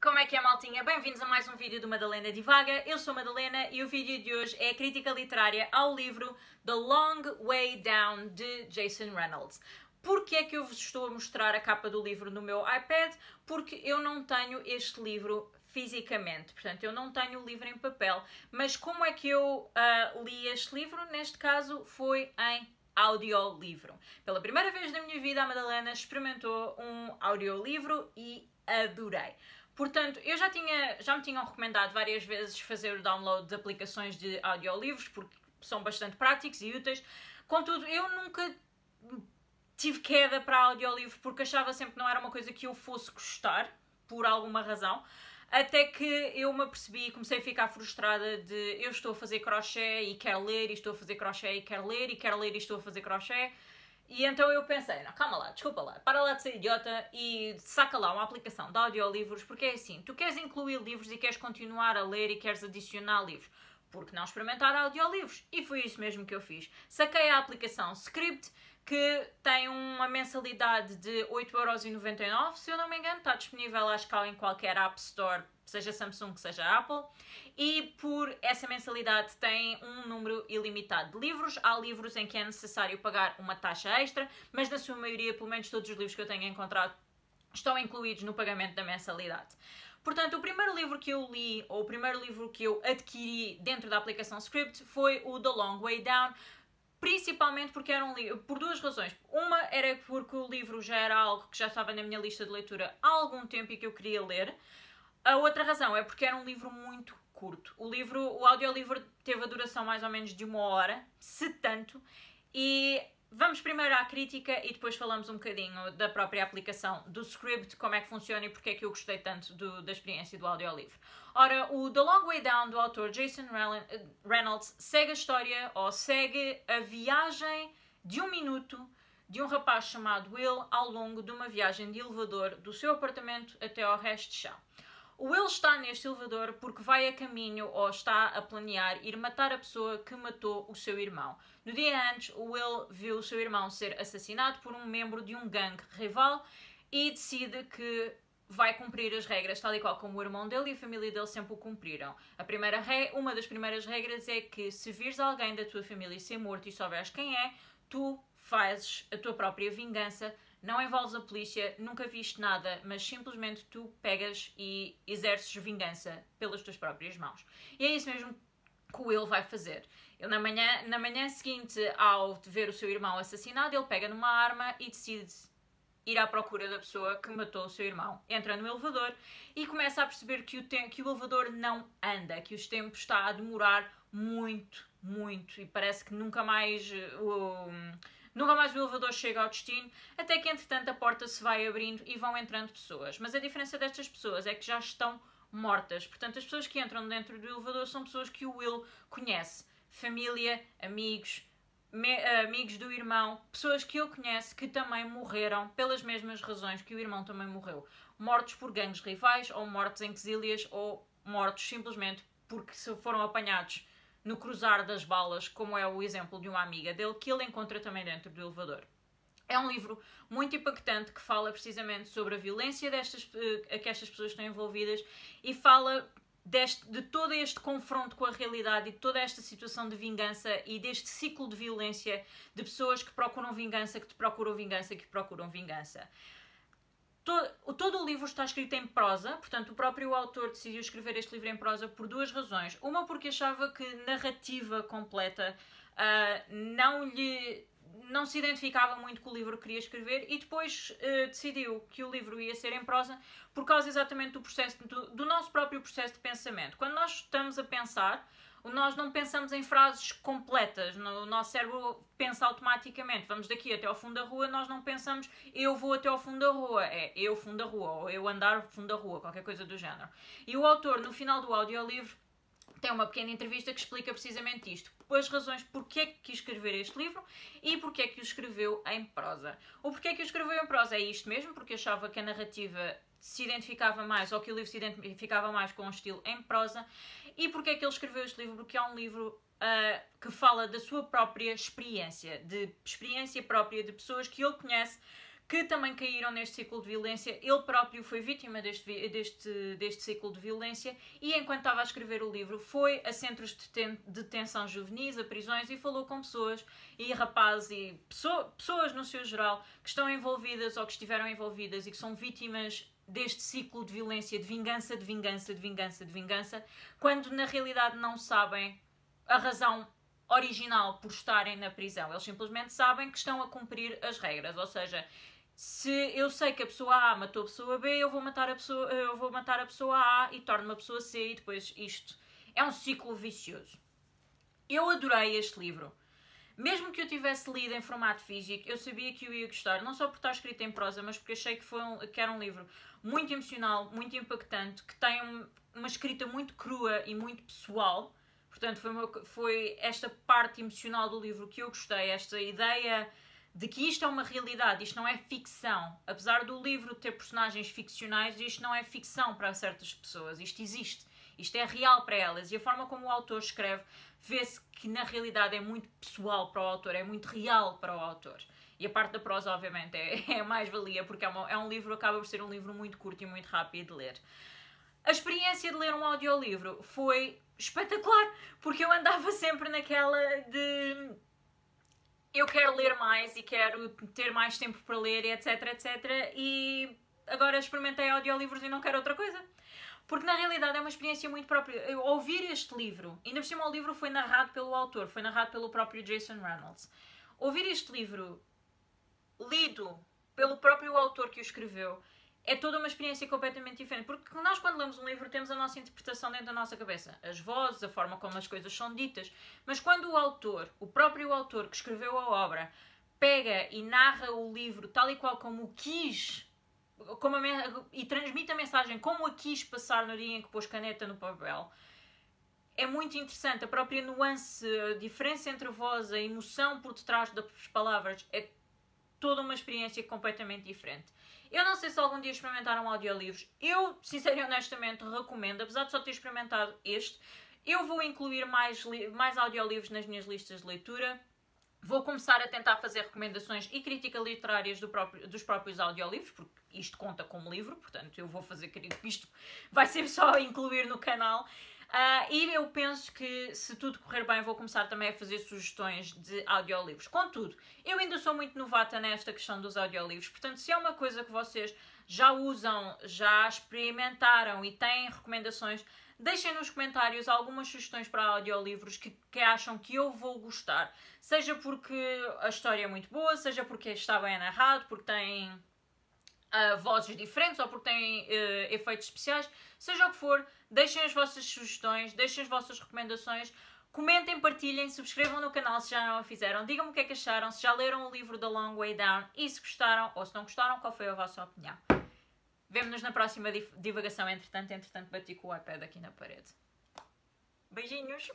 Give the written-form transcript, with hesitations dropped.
Como é que é, maltinha? Bem-vindos a mais um vídeo do Madalena Divaga. Eu sou a Madalena e o vídeo de hoje é a crítica literária ao livro The Long Way Down, de Jason Reynolds. Porquê é que eu vos estou a mostrar a capa do livro no meu iPad? Porque eu não tenho este livro fisicamente, portanto eu não tenho o livro em papel. Mas como é que eu li este livro? Neste caso foi em audiolivro. Pela primeira vez na minha vida a Madalena experimentou um audiolivro e adorei. Portanto, eu já me tinham recomendado várias vezes fazer o download de aplicações de audiolivros, porque são bastante práticos e úteis. Contudo, eu nunca tive queda para audiolivro, porque achava sempre que não era uma coisa que eu fosse gostar, por alguma razão. Até que eu me apercebi e comecei a ficar frustrada de eu estou a fazer crochê e quero ler, e estou a fazer crochê e quero ler, e quero ler e estou a fazer crochê. E então eu pensei, não, calma lá, desculpa lá, para lá de ser idiota e saca lá uma aplicação de audiolivros, porque é assim, tu queres incluir livros e queres continuar a ler e queres adicionar livros, por que não experimentar audiolivros? E foi isso mesmo que eu fiz. Saquei a aplicação Scribd, que tem uma mensalidade de 8,99€, se eu não me engano, está disponível à escala em qualquer App Store, seja Samsung, seja Apple, e por essa mensalidade tem um número ilimitado de livros. Há livros em que é necessário pagar uma taxa extra, mas na sua maioria, pelo menos todos os livros que eu tenho encontrado, estão incluídos no pagamento da mensalidade. Portanto, o primeiro livro que eu li, ou o primeiro livro que eu adquiri dentro da aplicação Scribd foi o The Long Way Down, principalmente porque era um livro, por duas razões. Uma era porque o livro já era algo que já estava na minha lista de leitura há algum tempo e que eu queria ler. A outra razão é porque era um livro muito curto. O audiolivro teve a duração mais ou menos de 1 hora, se tanto, e vamos primeiro à crítica e depois falamos um bocadinho da própria aplicação do Scribd, como é que funciona e porque é que eu gostei tanto da experiência do audiolivro. Ora, o The Long Way Down, do autor Jason Reynolds, segue a história, ou segue a viagem de 1 minuto de um rapaz chamado Will ao longo de uma viagem de elevador do seu apartamento até ao resto de chão. O Will está neste elevador porque vai a caminho ou está a planear ir matar a pessoa que matou o seu irmão. No dia antes, o Will viu o seu irmão ser assassinado por um membro de um gangue rival e decide que vai cumprir as regras, tal e qual como o irmão dele e a família dele sempre o cumpriram. Uma das primeiras regras é que se vires alguém da tua família ser morto e souberes quem é, tu fazes a tua própria vingança. Não envolves a polícia, nunca viste nada, mas simplesmente tu pegas e exerces vingança pelas tuas próprias mãos. E é isso mesmo que o Will vai fazer. Ele, na manhã seguinte, ao ver o seu irmão assassinado, ele pega numa arma e decide ir à procura da pessoa que matou o seu irmão. Entra no elevador e começa a perceber que o elevador não anda, que o tempo está a demorar muito, muito, e parece que nunca mais o elevador chega ao destino, até que entretanto a porta se vai abrindo e vão entrando pessoas. Mas a diferença destas pessoas é que já estão mortas. Portanto, as pessoas que entram dentro do elevador são pessoas que o Will conhece. Família, amigos do irmão, pessoas que ele conhece que também morreram pelas mesmas razões que o irmão também morreu. Mortos por gangues rivais, ou mortos em quesílias, ou mortos simplesmente porque foram apanhados no cruzar das balas, como é o exemplo de uma amiga dele, que ele encontra também dentro do elevador. É um livro muito impactante que fala precisamente sobre a violência a que estas pessoas estão envolvidas e fala de todo este confronto com a realidade e de toda esta situação de vingança e deste ciclo de violência de pessoas que procuram vingança, que te procuram vingança, que procuram vingança. Todo o livro está escrito em prosa, portanto o próprio autor decidiu escrever este livro em prosa por duas razões. Uma porque achava que narrativa completa não se identificava muito com o livro que queria escrever, e depois decidiu que o livro ia ser em prosa por causa exatamente do processo do nosso próprio processo de pensamento. Quando nós estamos a pensar, nós não pensamos em frases completas, o nosso cérebro pensa automaticamente. Vamos daqui até ao fundo da rua, nós não pensamos eu vou até ao fundo da rua, é eu fundo da rua, ou eu andar ao fundo da rua, qualquer coisa do género. E o autor, no final do audiolivro, tem uma pequena entrevista que explica precisamente isto, as razões porque é que quis escrever este livro e porque é que o escreveu em prosa. O porquê é que o escreveu em prosa é isto mesmo, porque achava que a narrativa se identificava mais, ou que o livro se identificava mais com um estilo em prosa. E porque é que ele escreveu este livro? Porque é um livro que fala da sua própria experiência, de experiência própria de pessoas que ele conhece, que também caíram neste ciclo de violência. Ele próprio foi vítima deste ciclo de violência e, enquanto estava a escrever o livro, foi a centros de detenção juvenis, a prisões, e falou com pessoas e rapazes e pessoas no seu geral que estão envolvidas ou que estiveram envolvidas e que são vítimas deste ciclo de violência, de vingança, de vingança, de vingança, de vingança, quando na realidade não sabem a razão original por estarem na prisão. Eles simplesmente sabem que estão a cumprir as regras, ou seja, se eu sei que a pessoa A matou a pessoa B, eu vou matar a pessoa A e torno-me a pessoa C, e depois isto é um ciclo vicioso. Eu adorei este livro. Mesmo que eu tivesse lido em formato físico, eu sabia que eu ia gostar, não só por estar escrito em prosa, mas porque achei que era um livro muito emocional, muito impactante, que tem uma escrita muito crua e muito pessoal. Portanto, foi esta parte emocional do livro que eu gostei, esta ideia de que isto é uma realidade, isto não é ficção. Apesar do livro ter personagens ficcionais, isto não é ficção para certas pessoas, isto existe, isto é real para elas. E a forma como o autor escreve, vê-se que na realidade é muito pessoal para o autor, é muito real para o autor. E a parte da prosa, obviamente, é a mais-valia, porque é um livro, acaba por ser um livro muito curto e muito rápido de ler. A experiência de ler um audiolivro foi espetacular, porque eu andava sempre naquela de eu quero ler mais e quero ter mais tempo para ler, etc, etc. E agora experimentei audiolivros e não quero outra coisa. Porque na realidade é uma experiência muito própria. Eu ouvir este livro, ainda por cima o livro foi narrado pelo autor, foi narrado pelo próprio Jason Reynolds. Ouvir este livro lido pelo próprio autor que o escreveu é toda uma experiência completamente diferente. Porque nós, quando lemos um livro, temos a nossa interpretação dentro da nossa cabeça. As vozes, a forma como as coisas são ditas. Mas quando o próprio autor que escreveu a obra, pega e narra o livro tal e qual como o quis, e transmite a mensagem como a quis passar no dia em que pôs caneta no papel, é muito interessante. A própria nuance, a diferença entre a voz, a emoção por detrás das palavras, é toda uma experiência completamente diferente. Eu não sei se algum dia experimentaram audiolivros. Eu, sinceramente e honestamente, recomendo. Apesar de só ter experimentado este, eu vou incluir mais audiolivros nas minhas listas de leitura. Vou começar a tentar fazer recomendações e crítica literárias dos próprios audiolivros, porque isto conta como livro, portanto eu vou fazer isto, vai ser só incluir no canal. E eu penso que, se tudo correr bem, vou começar também a fazer sugestões de audiolivros. Contudo, eu ainda sou muito novata nesta questão dos audiolivros, portanto, se é uma coisa que vocês já usam, já experimentaram e têm recomendações, deixem nos comentários algumas sugestões para audiolivros que acham que eu vou gostar. Seja porque a história é muito boa, seja porque está bem narrado, porque tem vozes diferentes ou porque têm efeitos especiais, seja o que for, deixem as vossas sugestões, deixem as vossas recomendações, comentem, partilhem, subscrevam no canal se já não o fizeram, digam-me o que é que acharam, se já leram o livro The Long Way Down e se gostaram ou se não gostaram, qual foi a vossa opinião. Vemo-nos na próxima divagação, entretanto bati com o iPad aqui na parede. Beijinhos!